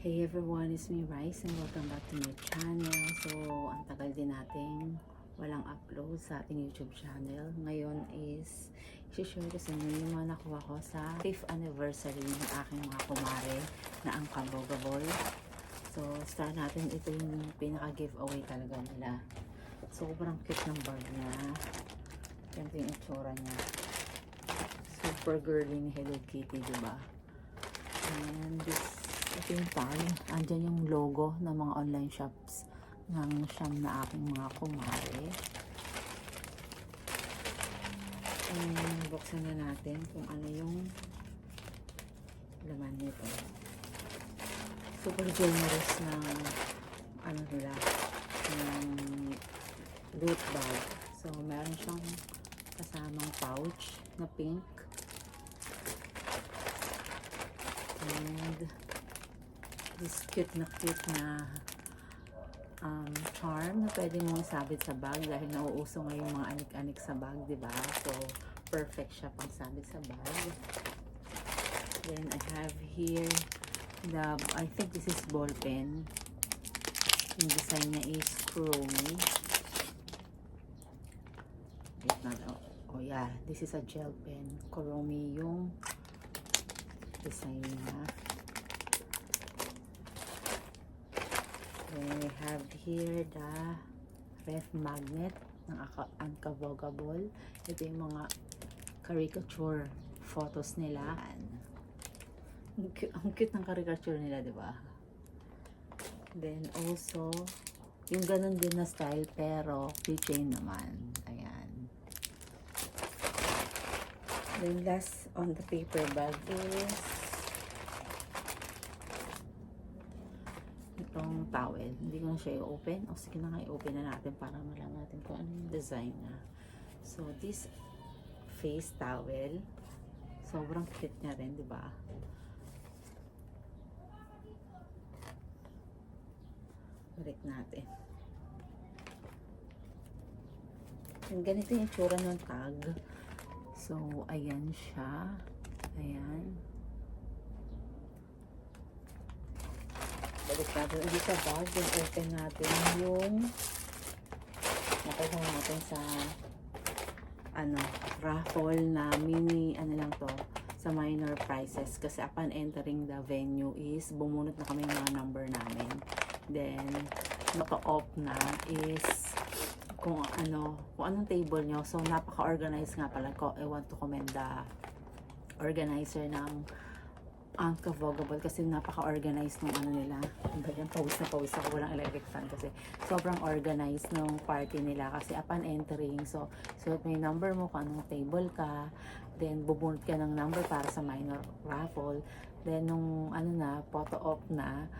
Hey everyone, it's me Rice and welcome back to my channel. So, ang tagal din nating walang upload sa ating YouTube channel. Ngayon is, i-share ko sa inyo yung mga nakuha ko sa 5th anniversary ng aking mga kumare na ang Kabogabol. So, start natin. Ito yung pinaka-giveaway talaga nila. Sobrang cute ng bag niya. Yan yung itsura niya. Super girly ni Hello Kitty, diba? And ito yung tag. Andyan yung logo ng mga online shops ng siyam na aking mga kumare. And buksan na natin kung ano yung laman nito. Super generous na ano nila, ng loot bag. So meron siyang kasamang pouch na pink. And this cute na charm na pwede mong sabit sa bag dahil nauuso ngayon mga anik-anik sa bag, diba? So, perfect siya pang sabit sa bag. Then, I have here I think this is ball pen. Yung design niya is Kuromi. Wait na, oh yeah, this is a gel pen. Kuromi yung design niya. Then we have here the ref magnet ng Kabogabol. Ito yung mga caricature photos nila. Ang cute ng caricature nila, diba? Then also, yung ganun din na style pero keychain naman. Ayan. Then last on the paper bag is itong towel. Hindi ko na siya i-open. O sige na nga, i-open na natin para malaman natin kung ano yung design na. So, this face towel. Sobrang cute niya rin, diba? Balik natin. And ganito yung itsura ng tag. So, ayan siya. Ayan. Balik natin ulit sa bag. Then open natin yung nakuha natin sa raffle na mini lang to sa minor prizes kasi upon entering the venue is bumunot na kami yung mga number namin. Then naka-off na is kung anong table nyo. So napaka-organized nga pala ko. I want to commend the organizer ng ang Kabogabol kasi napaka-organized ng nila. Ganyan, pawis na pawis ako, walang electric fan kasi sobrang organized ng party nila kasi upon entering, so may number mo kung anong table ka, then bubunot ka ng number para sa minor raffle, then nung photo op na,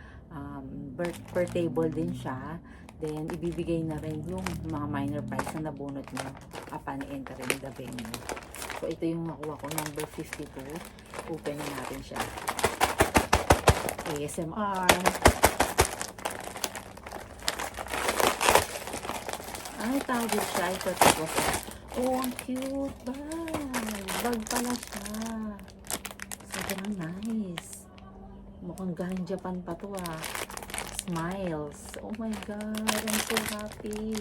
per table din siya, then ibibigay na rin yung mga minor prize na nabunot mo upon entering the venue. So ito yung nakuha ko, number 52. Open na natin siya. ASMR. Ay, tawag siya. I thought it was oh, ang cute bag. Bag pala siya. Sobrang nice. Mukhang galing Japan pa to ah. Smiles. Oh my God. I'm so happy.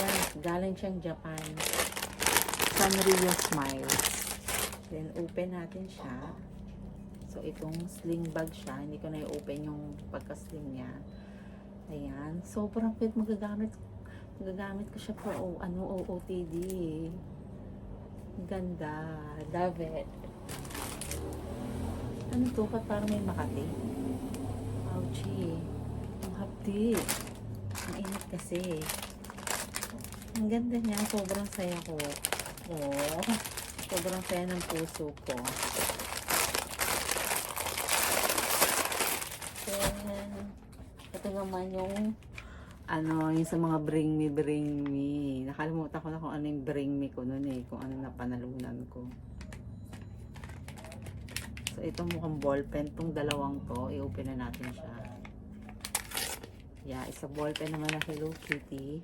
Yan. Galing siyang Japan. Sanrio Smiles. Then, open natin siya. So, itong sling bag siya. Hindi ko na i-open yung pagka-sling niya. Ayan. Sobrang cute. Magagamit ko siya for OOTD. Ganda. Love it. Ano to? Parang may Makati. Ouchie. Ang hapdi. Ang init kasi. Ang ganda niya. Sobrang saya ko. Oh, sobrang saya ng puso ko. Then, ito naman yung yung sa mga bring me. Nakalimutan ko na kung ano yung bring me ko nun eh. Kung ano na panalunan ko. So, ito mukhang ball pen. Itong dalawang to, i-open na natin siya. Yeah, isa ball pen naman na Hello Kitty.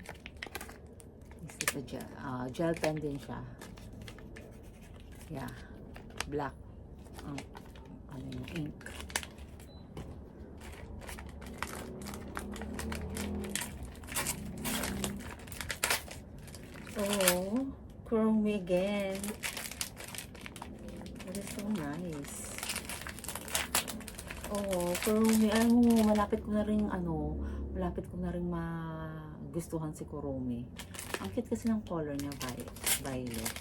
This is a gel pen din siya. Yeah, black. ang ano yung ink. Oh, chrome again. That is so nice. Oh, chrome. Alam mo, malapit ko na rin magustuhan si Kurumi. Ang cute kasi ng color niya, violet.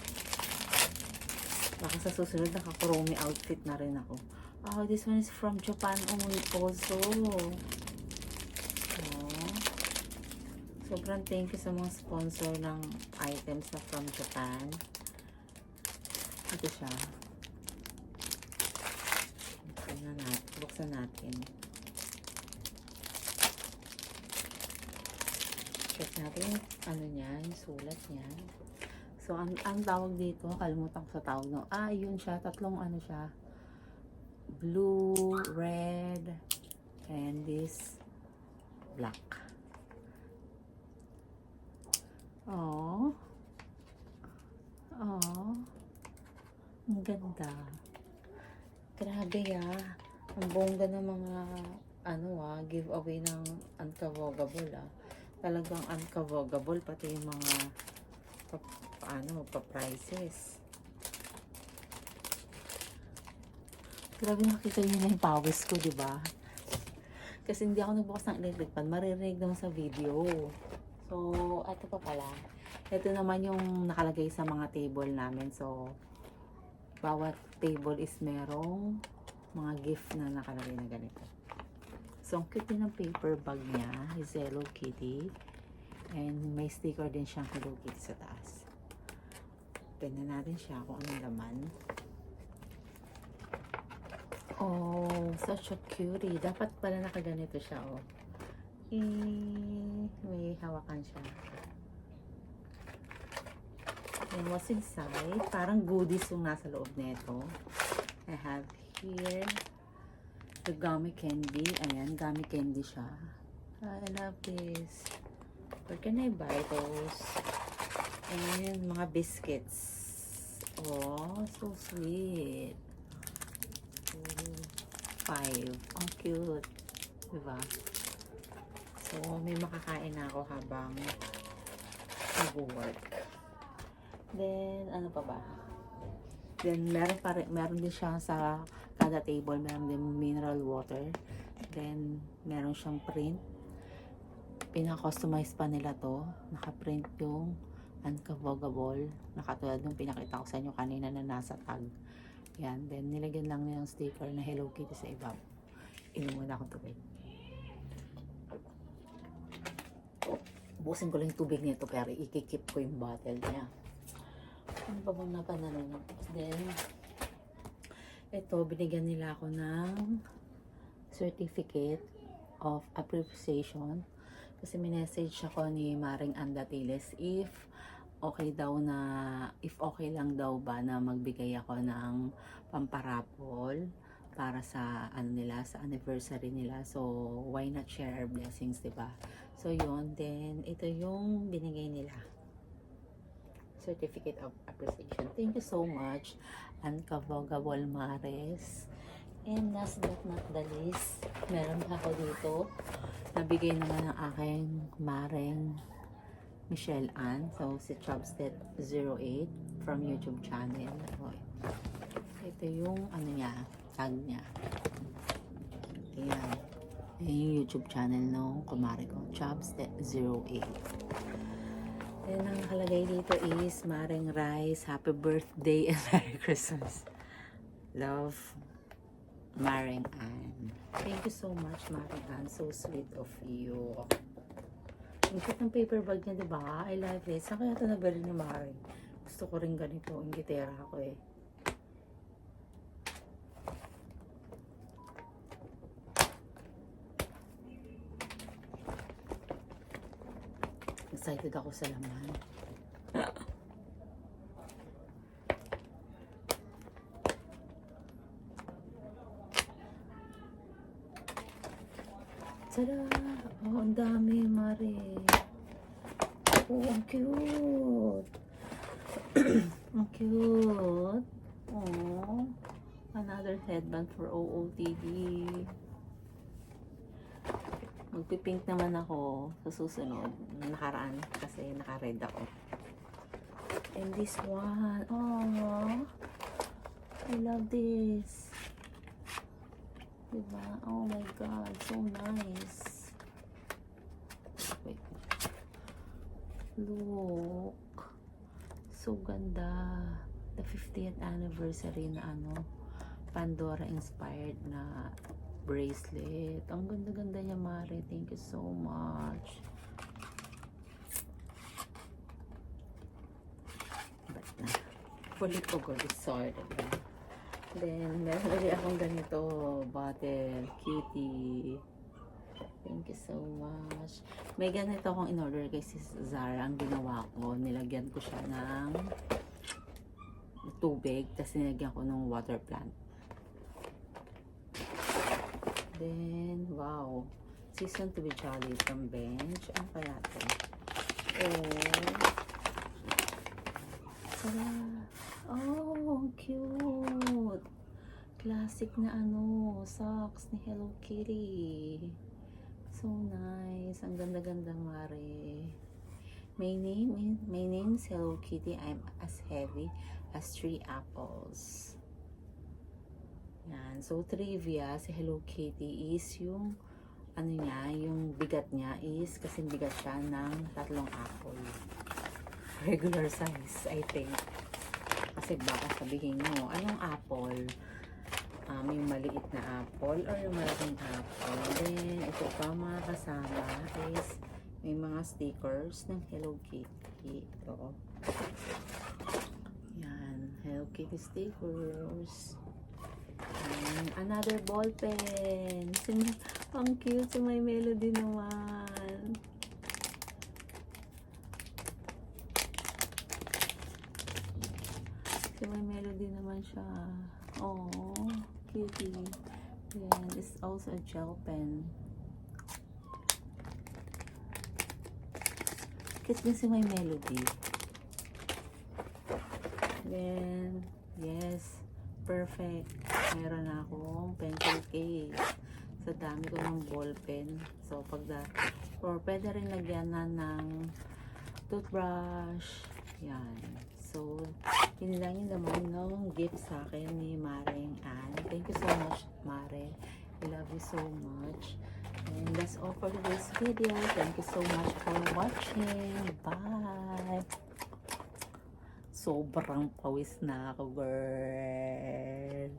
Baka sa susunod naka-Kurumi outfit na rin ako. Oh, this one is from Japan also. Oh. Sobrang thank you sa mga sponsor ng items na from Japan. Ito siya. Buksan natin. Check natin ano niya, yung sulat niya. So, ang tawag dito, kalimutan ko sa tawag, no? Yun siya. Tatlong ano siya. Blue, red, and this black. Oh. Oh. Ang ganda. Grabe ang bongga ng mga giveaway ng Unkavogable Talagang Unkavogable pati yung mga pa-prices. Grabe, nakita niyo na yung pawis ko, di ba? Kasi hindi ako nagbukas ng electric fan, maririnig naman sa video. So, ito pa pala. Ito naman yung nakalagay sa mga table namin. So, bawat table is merong mga gift na nakalagay na ganito. So, ang cute din ng paper bag niya. Is Hello Kitty. And may sticker din siyang Hello Kitty sa taas. Tignan natin siya kung anong laman. Oh, such a cutie. Dapat pala nakaganito siya, oh. May hawakan siya. And what's inside? Parang goodies yung nasa loob nito. I have here the gummy candy. Ayan, gummy candy siya. I love this. Where can I buy those? And mga biscuits. Oh, so sweet. 5. Ang cute. Diba? So, may makakain na ako habang nag-work. Then, ano pa ba? Then, meron din siya sa kada table. Meron din mineral water. Then, meron siyang print. Pina-customize pa nila to. Naka-print yung Unkavogable. Nakatulad nung pinakita ko sa inyo kanina na nasa tag. Yan. Then, nilagyan lang niya yung sticker na Hello Kitty sa ibabaw. Inuman akong tubig. Busin ko lang yung tubig nito pero ikikip ko yung bottle niya. Ano ba bang napanalan? Then, ito, binigyan nila ako ng certificate of appreciation. Kasi minessage ako ni Maring Andatiles if okay lang daw ba na magbigay ako ng pamparapol para sa sa anniversary nila. So, why not share our blessings, diba? So, yun. Then, ito yung binigay nila. Certificate of Appreciation. Thank you so much, Unkavogable Mares. And last but not the least, meron pa ako dito. Nabigay naman ng aking Maring Michelle Ann. So, si Chubstep08 from YouTube channel. Ito yung tag niya. Ayan. Ayan yung YouTube channel ng kumare ko. Chubstep08. Then, ang nakalagay dito is Maring Rice, Happy Birthday and Merry Christmas. Love, Maring Ann. Thank you so much, Maring Ann. So sweet of you. Ang cute ng paper bag niya, diba? I love it. Saan kaya ito nabili ni Maring? Gusto ko rin ganito. Ang gitera ako eh. Excited ako sa laman. Tada! Oh, ang dami, Mare. Oh, ang cute. Ang cute. Oh, another another headband for OOTD. Magpipink naman ako sa susunod. Nakaraan kasi naka-red ako. And this one, oh, I love this. Diba? Oh my god, so nice. Wait. Look. So ganda. The 50th anniversary na Pandora inspired na bracelet. Ang ganda-ganda niya, Mare. Thank you so much. But na. Fully ko gold is sorted. Then, meron ulit akong ganito. Bottle. Cutie. Thank you so much. May ganito akong in-order kay Sis Zara. Ang ginawa ko, nilagyan ko siya ng tubig. Tapos nilagyan ko ng water plant. Then, wow. Season to be jolly from Bench. Ano kaya ito? Oh. Tara. Oh, cute. Classic na socks ni Hello Kitty. So nice. Ang ganda-ganda, Mare. My name is Hello Kitty. I'm as heavy as 3 apples. Yan. So, trivia, si Hello Kitty is yung yung bigat niya is kasi bigat siya ng 3 apple. Regular size, I think. Kasi baka sabihin nyo, anong apple? Yung maliit na apple or yung malaking apple. Then, ito pa mga kasama is may mga stickers ng Hello Kitty. Ito. Yan. Hello Kitty stickers. And another ball pen. Ang cute. So, may melody naman. So, may melody naman siya. Oh, cutie. Then, it's also a gel pen. Cute kasi may melody. Then, yes. Perfect. Meron na akong pencil case. Sa dami ko ng ball pen. So, or pwede rin lagyan na ng toothbrush. Yan. So, yun lang yung naman ng gift sa akin ni Mare Ann. Thank you so much, Mare. I love you so much. And that's all for today's video. Thank you so much for watching. Bye! Sobrang pawis na ako, girl.